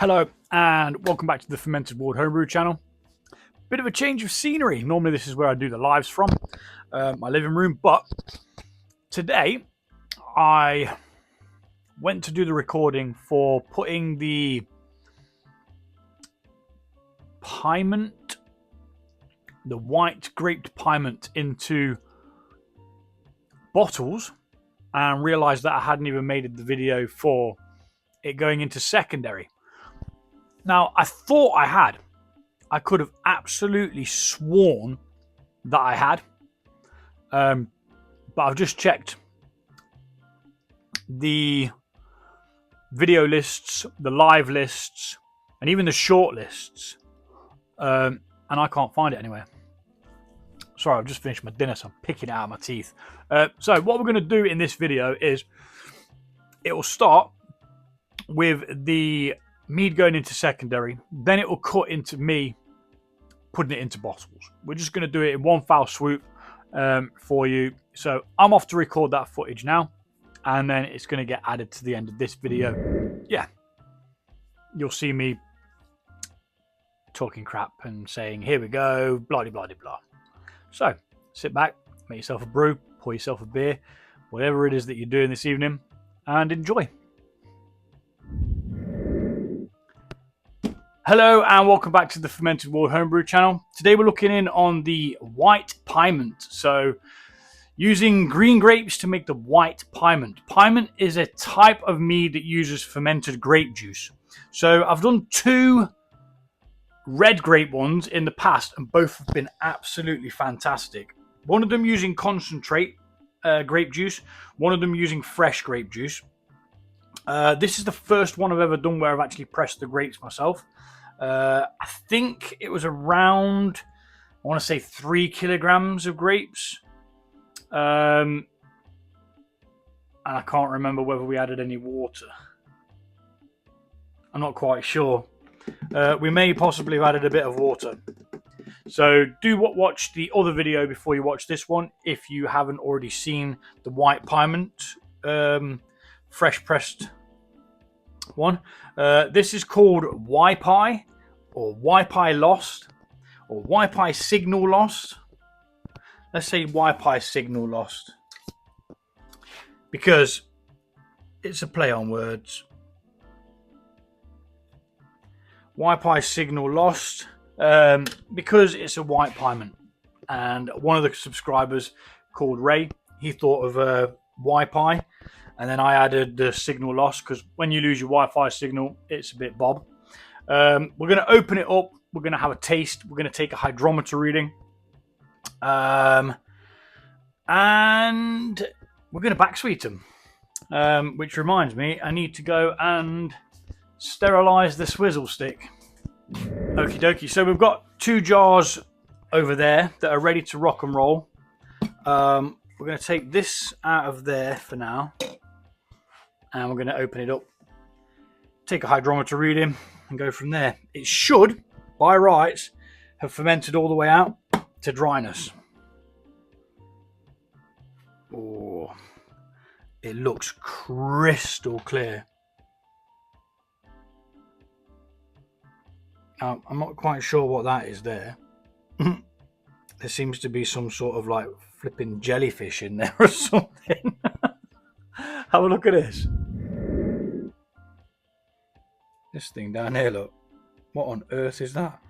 Hello and welcome back to the Fermented Ward Homebrew channel. Bit of a change of scenery. Normally this is where I do the lives from, my living room, but today I went to do the recording for putting the pyment, the white graped pyment, into bottles and realised that I hadn't even made the video for it going into secondary. Now, I thought I had. I could have absolutely sworn that I had. But I've just checked the video lists, the live lists, and even the short lists. And I can't find it anywhere. Sorry, I've just finished my dinner, so I'm picking it out of my teeth. So what we're going to do in this video is it will start with the mead going into secondary, then it will cut into me putting it into bottles. We're just going to do it in one foul swoop for you. So I'm off to record that footage now, and then it's going to get added to the end of this video. Yeah, you'll see me talking crap and saying, here we go, blah, blah, blah, blah. So sit back, make yourself a brew, pour yourself a beer, whatever it is that you're doing this evening, and enjoy. Hello and welcome back to the Fermented Ward Homebrew channel. Today we're looking in on the white pyment. So using green grapes to make the white pyment. Pyment is a type of mead that uses fermented grape juice. So I've done two red grape ones in the past and both have been absolutely fantastic. One of them using concentrate grape juice, one of them using fresh grape juice. This is the first one I've ever done where I've actually pressed the grapes myself. I think it was around, I want to say 3 kilograms of grapes. And I can't remember whether we added any water. I'm not quite sure. We may possibly have added a bit of water. So do watch the other video before you watch this one if you haven't already seen the white pyment fresh pressed one. This is called YPI or YPI Lost or YPI Signal Lost. Let's say YPI Signal Lost because it's a play on words. YPI Signal Lost because it's a white pyment, and one of the subscribers called Ray, he thought of YPI. And then I added the signal loss because when you lose your Wi-Fi signal, it's a bit bob. We're going to open it up. We're going to have a taste. We're going to take a hydrometer reading. And we're going to back sweet them. Which reminds me, I need to go and sterilize the swizzle stick. Okie dokie. So we've got 2 jars over there that are ready to rock and roll. We're going to take this out of there for now. And we're going to open it up, take a hydrometer reading, and go from there. It should, by rights, have fermented all the way out to dryness. Oh, it looks crystal clear. Now, I'm not quite sure what that is there. There seems to be some sort of like flipping jellyfish in there or something. Have a look at this. This thing down here, look. What on earth is that?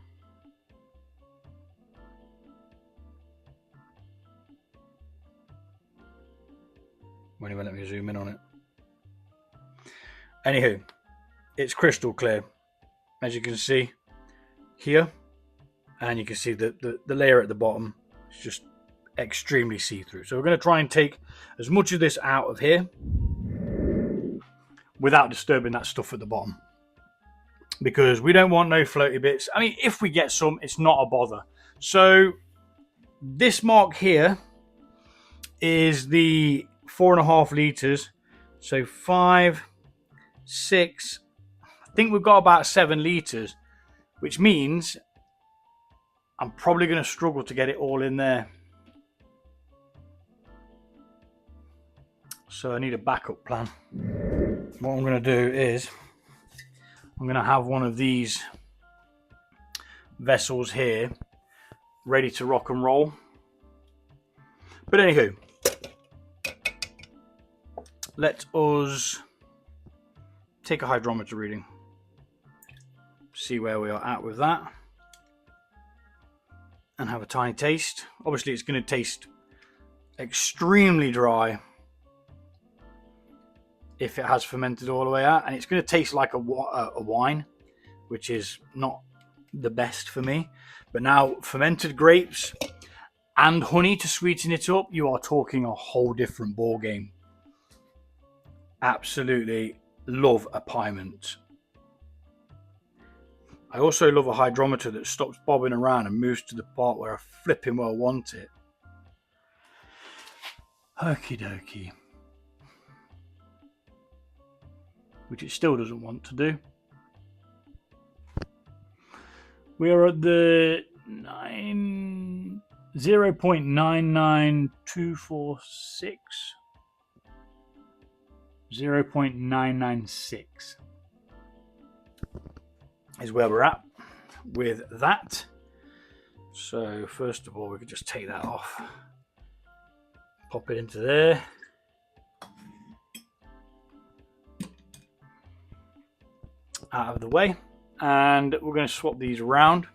Won't even let me zoom in on it. Anywho, it's crystal clear, as you can see here, and you can see the layer at the bottom is just extremely see-through. So we're going to try and take as much of this out of here without disturbing that stuff at the bottom, because we don't want no floaty bits. I mean, if we get some, it's not a bother. So this mark here is the 4.5 litres. So 5, 6, I think we've got about 7 litres, which means I'm probably going to struggle to get it all in there. So I need a backup plan. What I'm going to do is I'm going to have one of these vessels here ready to rock and roll. But anywho, let us take a hydrometer reading, see where we are at with that, and have a tiny taste. Obviously it's going to taste extremely dry if it has fermented all the way out, and it's going to taste like a wine, which is not the best for me. But now fermented grapes and honey to sweeten it up, you are talking a whole different ball game. Absolutely love a pyment. I also love a hydrometer that stops bobbing around and moves to the part where I flipping well want it. Okie dokie. Which it still doesn't want to do. We are at the 0.99246. 0.996 is where we're at with that. So first of all, we could just take that off, pop it into there. Out of the way, and we're going to swap these around,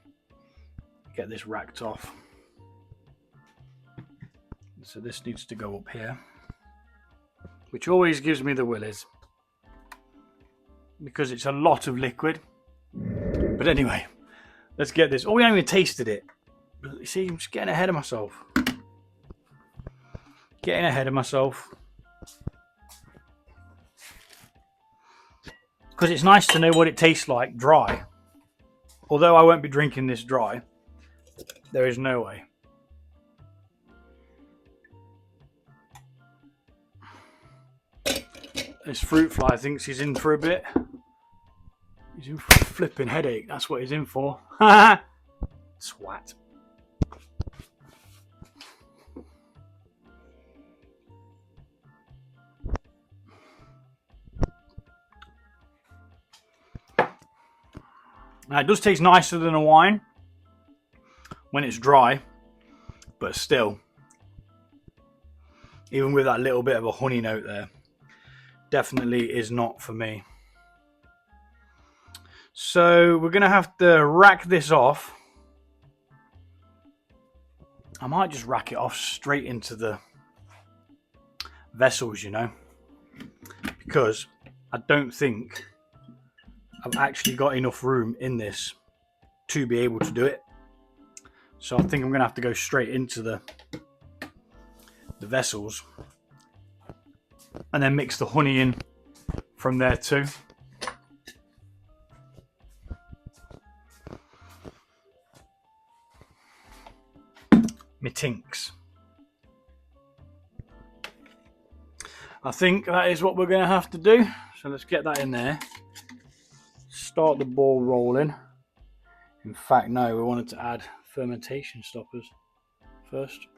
get this racked off. So this needs to go up here, which always gives me the willies because it's a lot of liquid. But anyway, let's get this. Oh, we haven't even tasted it. You see, I'm just getting ahead of myself. Because it's nice to know what it tastes like dry. Although I won't be drinking this dry, there is no way. This fruit fly thinks he's in for a bit. He's in for a flipping headache. That's what he's in for. Swat. Now it does taste nicer than a wine when it's dry, but still, even with that little bit of a honey note there, definitely is not for me. So we're going to have to rack this off. I might just rack it off straight into the vessels, you know, because I don't think I've actually got enough room in this to be able to do it. So I think I'm going to have to go straight into the vessels and then mix the honey in from there too. Me tinks. I think that is what we're going to have to do. So let's get that in there. Start the ball rolling. In fact, no, we wanted to add fermentation stoppers first.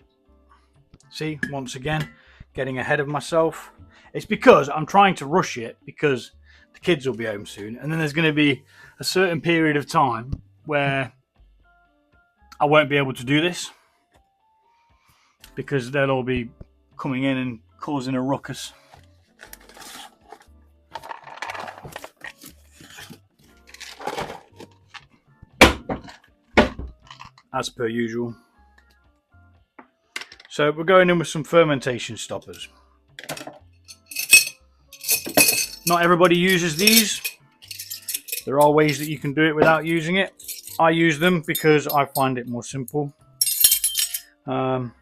See, once again, getting ahead of myself. It's because I'm trying to rush it because the kids will be home soon, and then there's going to be a certain period of time where I won't be able to do this because they'll all be coming in and causing a ruckus. As per usual. So we're going in with some fermentation stoppers. Not everybody uses these. There are ways that you can do it without using it. I use them because I find it more simple. Half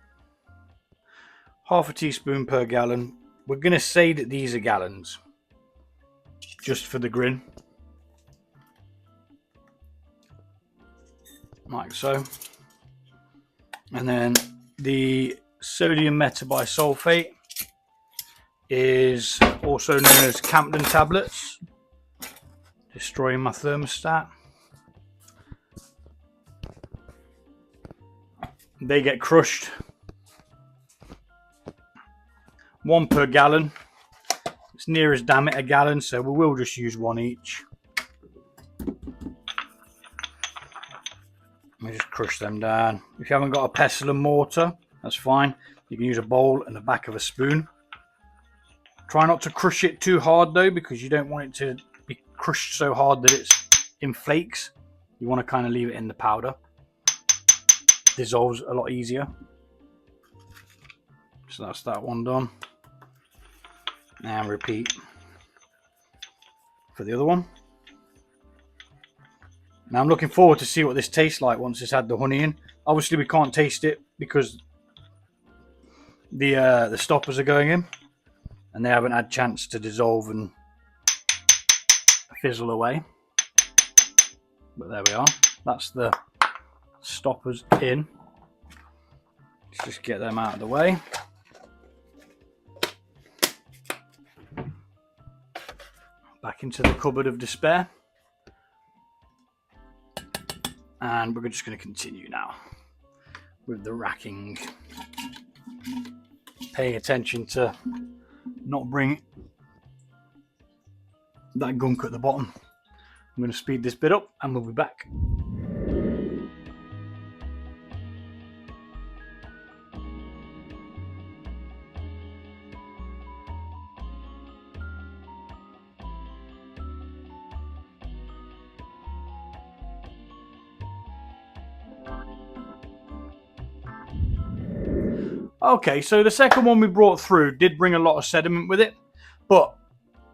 a teaspoon per gallon. We're going to say that these are gallons, just for the grin. Like so. And then the sodium metabisulfate is also known as Campden tablets. Destroying my thermostat. They get crushed. 1 per gallon. It's near as damn it a gallon, so we will just use 1 each. crush them down. If you haven't got a pestle and mortar, that's fine. You can use a bowl and the back of a spoon. Try not to crush it too hard though, because you don't want it to be crushed so hard that it's in flakes. You want to kind of leave it in the powder. Dissolves a lot easier. So that's that one done. And repeat for the other one. Now I'm looking forward to see what this tastes like once it's had the honey in. Obviously we can't taste it because the stoppers are going in and they haven't had a chance to dissolve and fizzle away. But there we are. That's the stoppers in. Let's just get them out of the way. Back into the cupboard of despair. And we're just going to continue now with the racking. Paying attention to not bring that gunk at the bottom. I'm going to speed this bit up and we'll be back. Okay, so the second one we brought through did bring a lot of sediment with it, but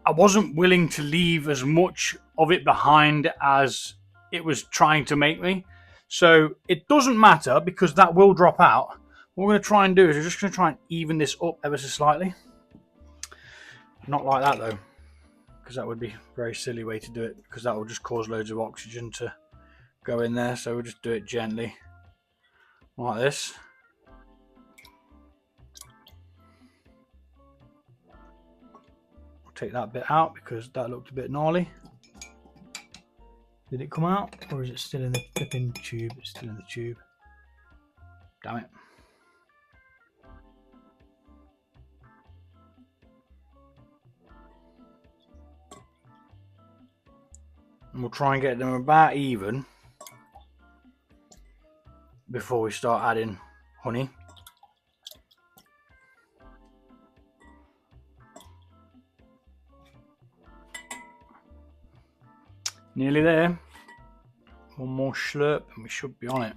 I wasn't willing to leave as much of it behind as it was trying to make me. So it doesn't matter because that will drop out. What we're going to try and do is we're just going to try and even this up ever so slightly. Not like that though, because that would be a very silly way to do it, because that will just cause loads of oxygen to go in there. So we'll just do it gently like this. Take that bit out because that looked a bit gnarly. Did it come out or is it still in the flipping tube? It's still in the tube. Damn it. And we'll try and get them about even before we start adding honey. Nearly there. One more slurp and we should be on it.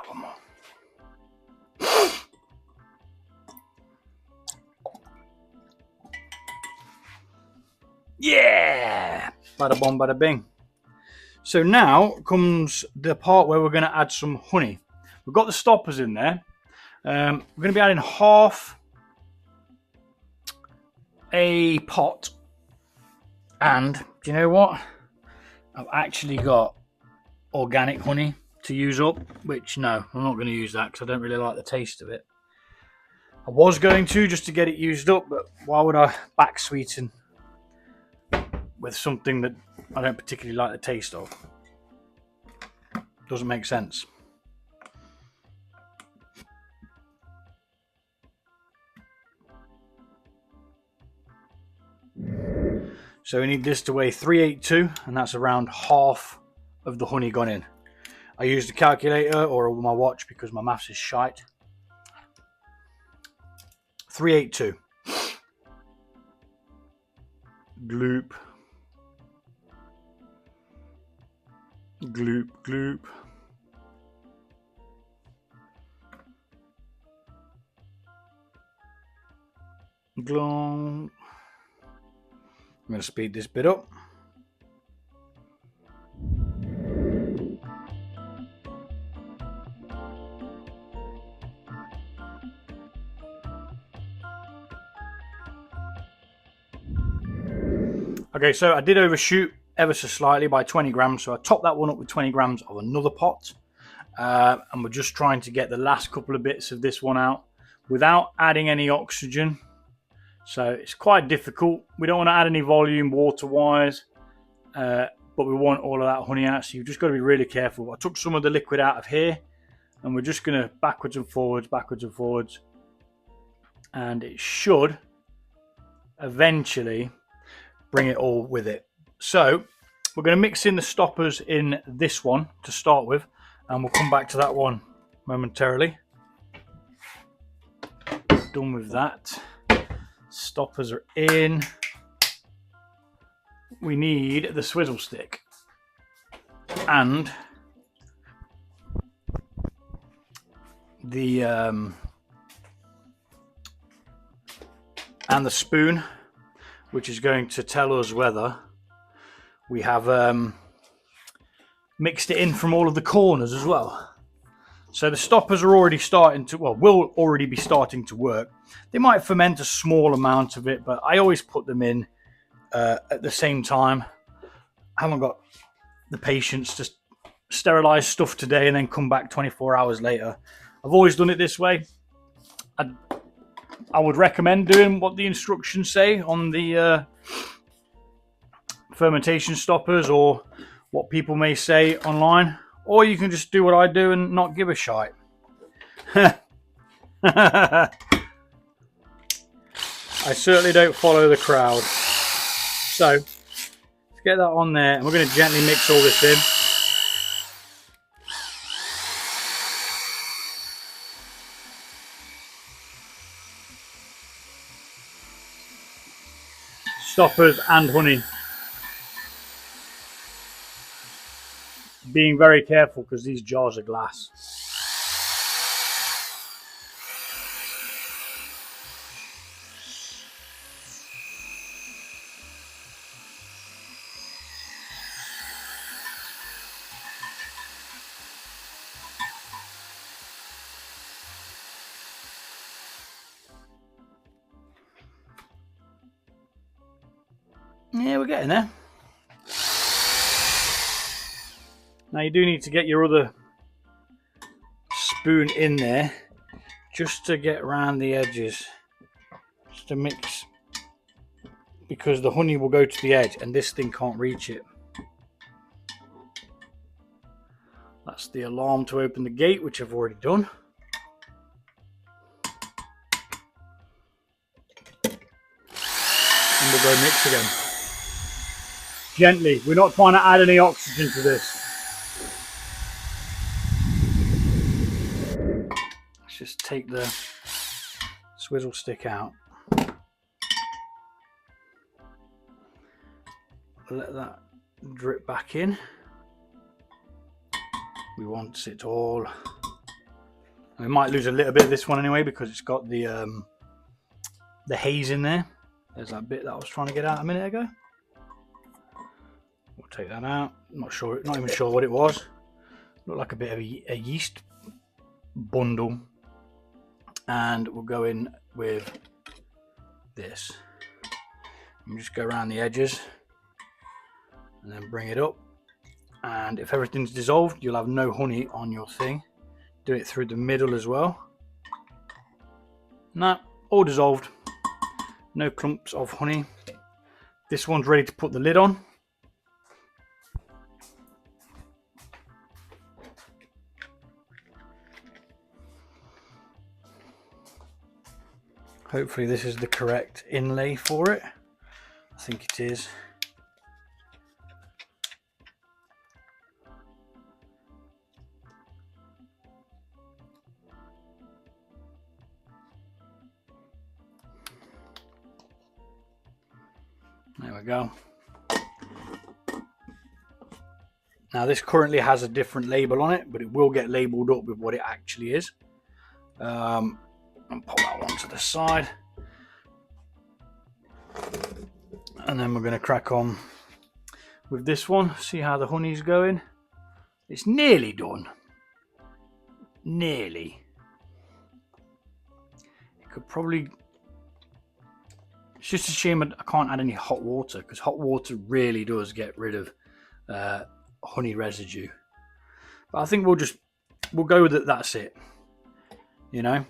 One more. Yeah! Bada bom, bada bing. So now comes the part where we're going to add some honey. We've got the stoppers in there. We're going to be adding half a pot, and do you know what? I've actually got organic honey to use up, which no, I'm not going to use that because I don't really like the taste of it. I was going to just to get it used up, but why would I back sweeten with something that I don't particularly like the taste of? Doesn't make sense. So we need this to weigh 382, and that's around half of the honey gone in. I used a calculator or my watch because my maths is shite. 382. Gloop. Gloop, gloop. Glong. I'm going to speed this bit up. Okay, so I did overshoot ever so slightly by 20 grams, so I topped that one up with 20 grams of another pot. And we're just trying to get the last couple of bits of this one out without adding any oxygen. So it's quite difficult. We don't want to add any volume water-wise, but we want all of that honey out, so you've just got to be really careful. I took some of the liquid out of here, and we're just going to backwards and forwards, and it should eventually bring it all with it. So We're going to mix in the stoppers in this one to start with, and we'll come back to that one momentarily. Done with that. Stoppers are in. We need the swizzle stick and the spoon, which is going to tell us whether we have mixed it in from all of the corners as well. So the stoppers are already starting to, well, will already be starting to work. They might ferment a small amount of it, but I always put them in at the same time. I haven't got the patience to sterilize stuff today and then come back 24 hours later. I've always done it this way. I would recommend doing what the instructions say on the fermentation stoppers, or what people may say online, or you can just do what I do and not give a shite. I certainly don't follow the crowd. So let's get that on there, and we're going to gently mix all this in. Stoppers and honey. Being very careful because these jars are glass. Yeah, we're getting there. Now you do need to get your other spoon in there just to get around the edges, just to mix, because the honey will go to the edge and this thing can't reach it. That's the alarm to open the gate, which I've already done. And we'll go mix again. Gently, we're not trying to add any oxygen to this. Let's just take the swizzle stick out. Let that drip back in. We want it all. We might lose a little bit of this one anyway because it's got the haze in there. There's that bit that I was trying to get out a minute ago. We'll take that out. Not even sure what it was. Looked like a bit of a yeast bundle. And we'll go in with this. And just go around the edges and then bring it up. And if everything's dissolved, you'll have no honey on your thing. Do it through the middle as well. No, all dissolved. No clumps of honey. This one's ready to put the lid on. Hopefully this is the correct inlay for it. I think it is. There we go. Now this currently has a different label on it, but it will get labeled up with what it actually is. And pop that one to the side. And then we're going to crack on with this one. See how the honey's going. It's nearly done. Nearly. It could probably... It's just a shame I can't add any hot water, because hot water really does get rid of honey residue. But I think we'll go with it. That's it. You know,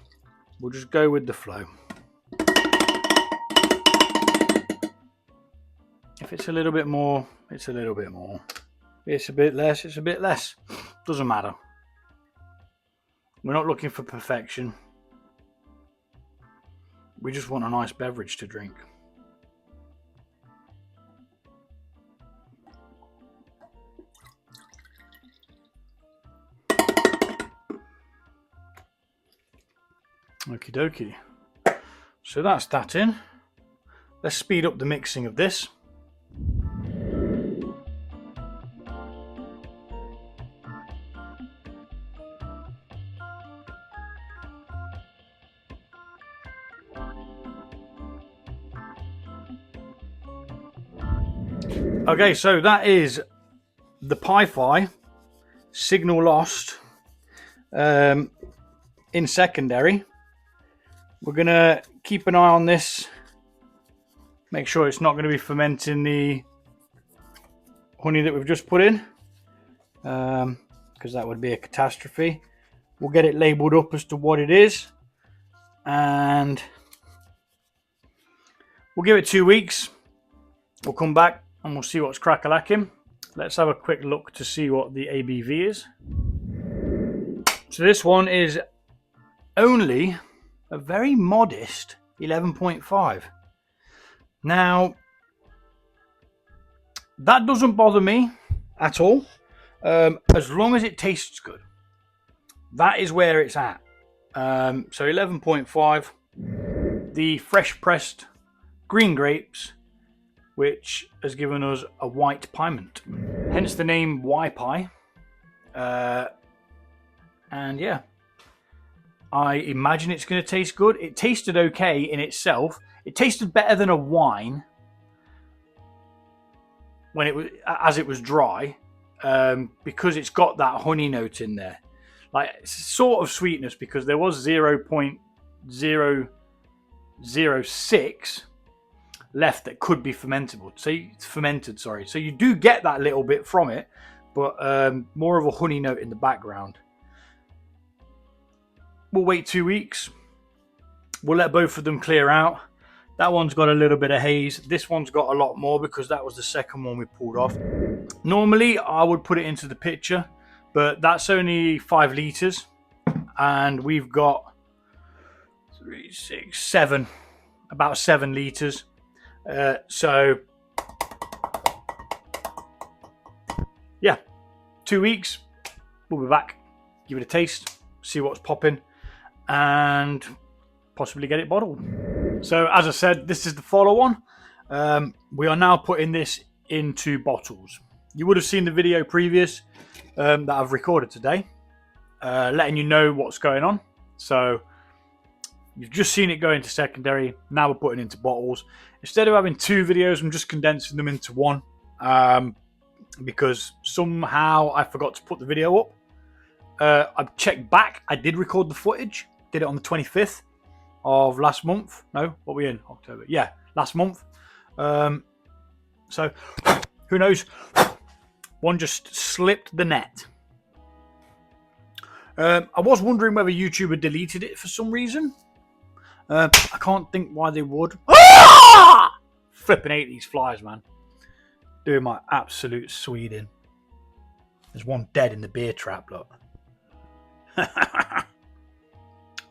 we'll just go with the flow. If it's a little bit more, it's a little bit more. If it's a bit less, it's a bit less. Doesn't matter. We're not looking for perfection. We just want a nice beverage to drink. Okie dokie. So that's that in. Let's speed up the mixing of this. Okay, so that is the Pi-Fi signal lost in secondary. We're going to keep an eye on this, make sure it's not going to be fermenting the honey that we've just put in, because that would be a catastrophe. We'll get it labelled up as to what it is, and we'll give it 2 weeks. We'll come back and we'll see what's crack-a-lacking. Let's have a quick look to see what the ABV is. So this one is only a very modest 11.5. Now, that doesn't bother me at all, as long as it tastes good. That is where it's at. So 11.5, the fresh pressed green grapes, which has given us a white pyment, hence the name Y-Pie. And yeah, I imagine it's going to taste good. It tasted okay in itself. It tasted better than a wine when it was, as it was dry, because it's got that honey note in there, like sort of sweetness, because there was 0.006 left that could be fermentable. So it's fermented, sorry. So you do get that little bit from it, but more of a honey note in the background. We'll wait 2 weeks. We'll let both of them clear out. That one's got a little bit of haze. This one's got a lot more because that was the second one we pulled off. Normally, I would put it into the pitcher, but that's only 5 litres. And we've got 3, 6, 7, about 7 litres. So, yeah, 2 weeks. We'll be back, give it a taste, see what's popping, and possibly get it bottled. So as I said, this is the follow on. We are now putting this into bottles. You would have seen the video previous that I've recorded today, letting you know what's going on. So you've just seen it go into secondary. Now we're putting it into bottles. Instead of having 2 videos, I'm just condensing them into one, because somehow I forgot to put the video up. I've checked back. I did record the footage. Did it on the 25th of last month. No, what are we in? October. Yeah, last month. So, who knows? One just slipped the net. I was wondering whether YouTube had deleted it for some reason. I can't think why they would. Ah! Flipping hate these flies, man. Doing my absolute Sweden. There's one dead in the beer trap, look.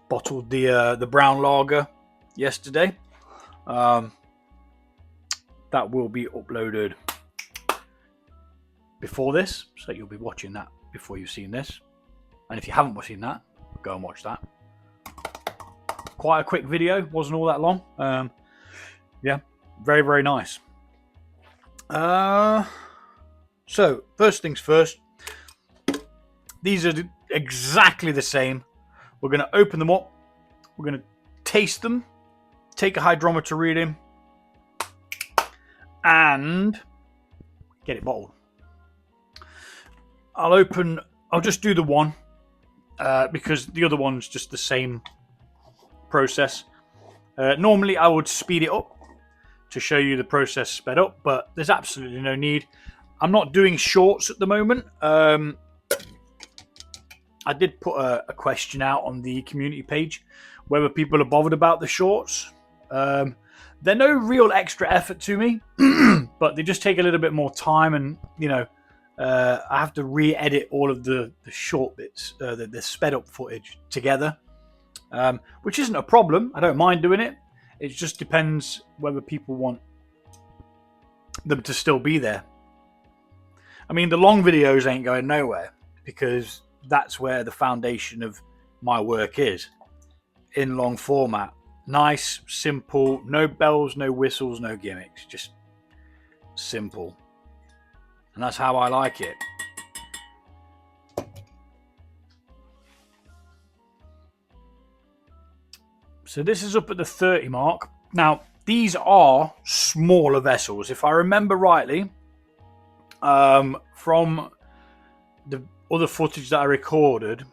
Bottled the brown lager yesterday. That will be uploaded before this, so you'll be watching that before you've seen this. And if you haven't seen that, go and watch that. Quite a quick video, wasn't all that long. Yeah, very, very nice. So first things first, these are exactly the same. We're going to open them up, we're going to taste them, take a hydrometer reading, and get it bottled. I'll just do the one, because the other one's just the same process. Normally I would speed it up to show you the process sped up, but there's absolutely no need. I'm not doing shorts at the moment. I did put a question out on the community page whether people are bothered about the shorts. They're no real extra effort to me, but they just take a little bit more time, and you know, I have to re-edit all of the short bits, the sped up footage together, which isn't a problem. I don't mind doing it. It just depends whether people want them to still be there. I mean, the long videos ain't going nowhere, because that's where the foundation of my work is in long format. Nice, simple, no bells, no whistles, no gimmicks, just simple. And that's how I like it. So this is up at the 30 mark. Now, these are smaller vessels. If I remember rightly, from the other footage that I recorded,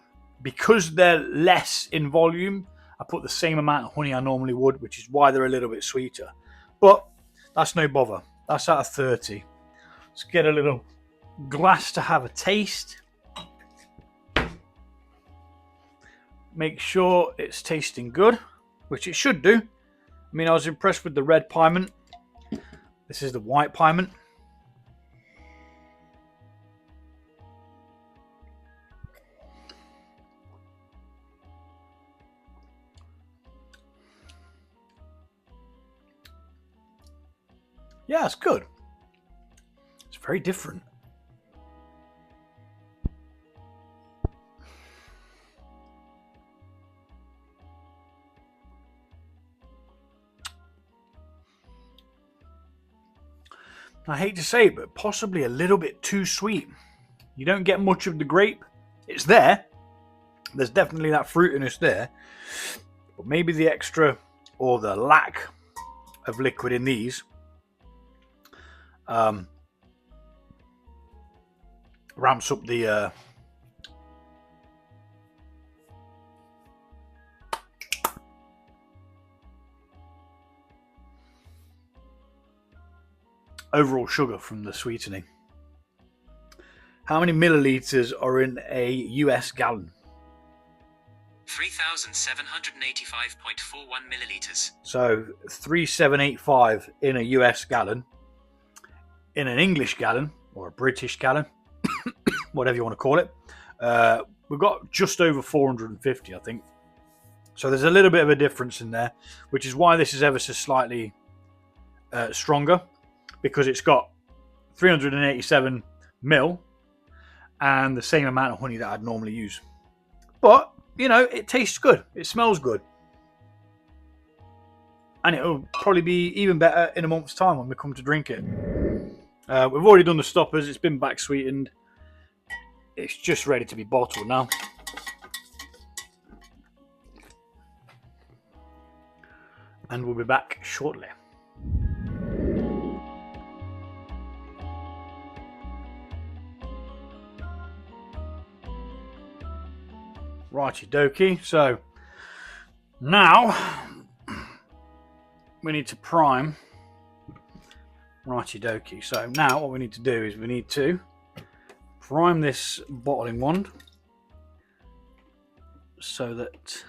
because they're less in volume, I put the same amount of honey I normally would, which is why they're a little bit sweeter. But that's no bother. That's out of 30. Let's get a little glass to have a taste. Make sure it's tasting good, which it should do. I mean, I was impressed with the red pyment. This is the white pyment. Yeah, it's good. It's very different. I hate to say it, but possibly a little bit too sweet. You don't get much of the grape. It's there. There's definitely that fruitiness there. But maybe the extra or the lack of liquid in these ramps up the overall sugar from the sweetening. How many milliliters are in a US gallon? 3,785.41 milliliters. So 3785 in a US gallon. In an English gallon or a British gallon, whatever you want to call it, we've got just over 450, I think. So there's a little bit of a difference in there, which is why this is ever so slightly stronger, because it's got 387 mil and the same amount of honey that I'd normally use. But, you know, it tastes good. It smells good. And it'll probably be even better in a month's time when we come to drink it. We've already done the stoppers. It's been back sweetened. It's just ready to be bottled now. And we'll be back shortly. Righty dokie. So now we need to prime. Righty dokie. So now what we need to do is we need to prime this bottling wand so that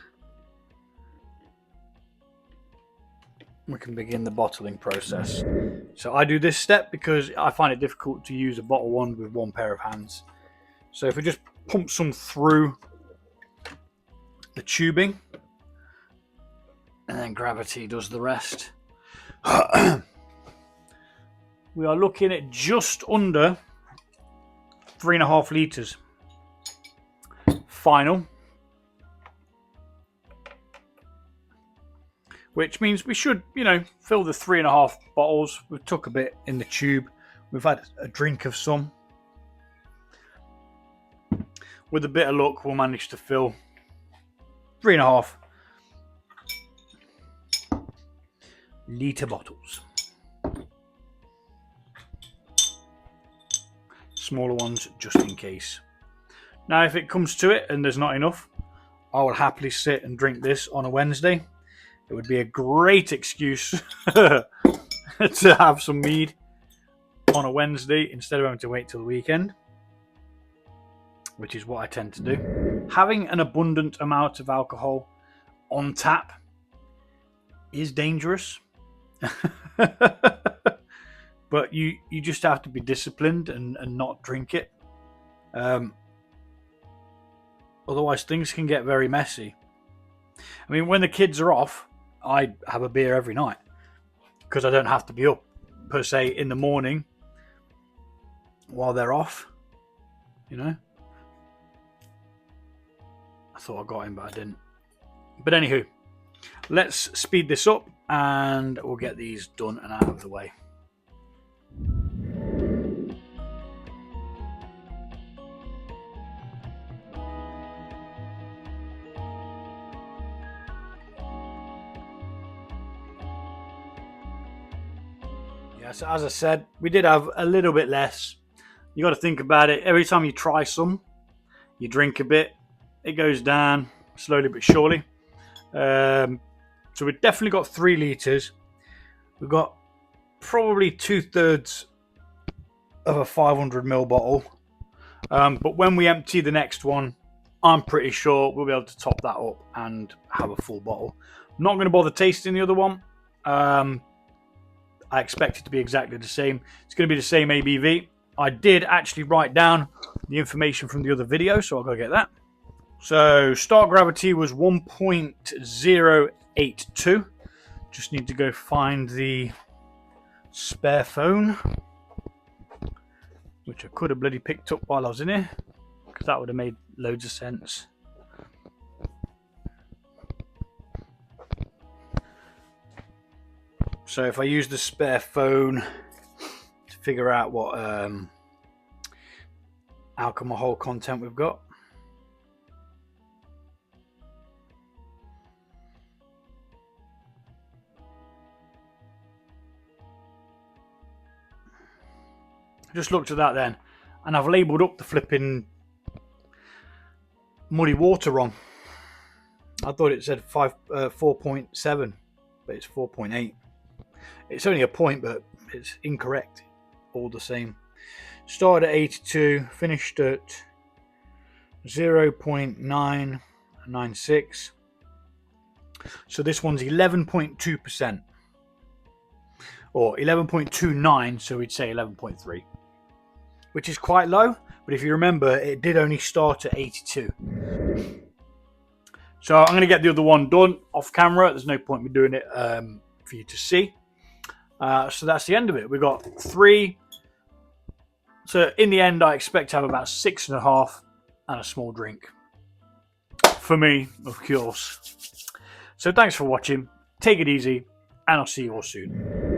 we can begin the bottling process. So I do this step because I find it difficult to use a bottle wand with one pair of hands. So if we just pump some through the tubing, and then gravity does the rest. We are looking at just under 3.5 litres final, which means we should, you know, fill the 3.5 bottles. We've took a bit in the tube. We've had a drink of some. With a bit of luck, we'll manage to fill 3.5 litre bottles. Smaller ones just in case. Now if it comes to it and there's not enough, I will happily sit and drink this on a Wednesday. It would be a great excuse to have some mead on a Wednesday instead of having to wait till the weekend, which is what I tend to do. Having an abundant amount of alcohol on tap is dangerous. But you just have to be disciplined and not drink it. Otherwise things can get very messy. I mean, when the kids are off, I have a beer every night because I don't have to be up per se in the morning while they're off, you know. I thought I got him, but I didn't. But anywho, Let's speed this up and we'll get these done and out of the way. Yeah, so as I said, we did have a little bit less. You got to think about it. Every time you try some, you drink a bit, it goes down slowly but surely. So we've definitely got 3 litres. We've got probably 2/3 of a 500ml bottle. But when we empty the next one, I'm pretty sure we'll be able to top that up and have a full bottle. I'm not going to bother tasting the other one. I expect it to be exactly the same. It's going to be the same ABV. I did actually write down the information from the other video, so I'll go get that. So start gravity was 1.082. Just need to go find the spare phone, which I could have bloody picked up while I was in here, because that would have made loads of sense. So if I use the spare phone to figure out what alcohol content we've got. I just looked at that then, and I've labelled up the flipping muddy water wrong. I thought it said 4.7, but it's 4.8. It's only a point, but it's incorrect all the same. Started at 82, finished at 0.996. So this one's 11.2%, or 11.29, so we'd say 11.3, which is quite low. But if you remember, it did only start at 82. So I'm going to get the other one done off camera. There's no point in me doing it for you to see. So that's the end of it. We've got 3. So in the end, I expect to have about 6.5 and a small drink. For me, of course. So thanks for watching. Take it easy, and I'll see you all soon.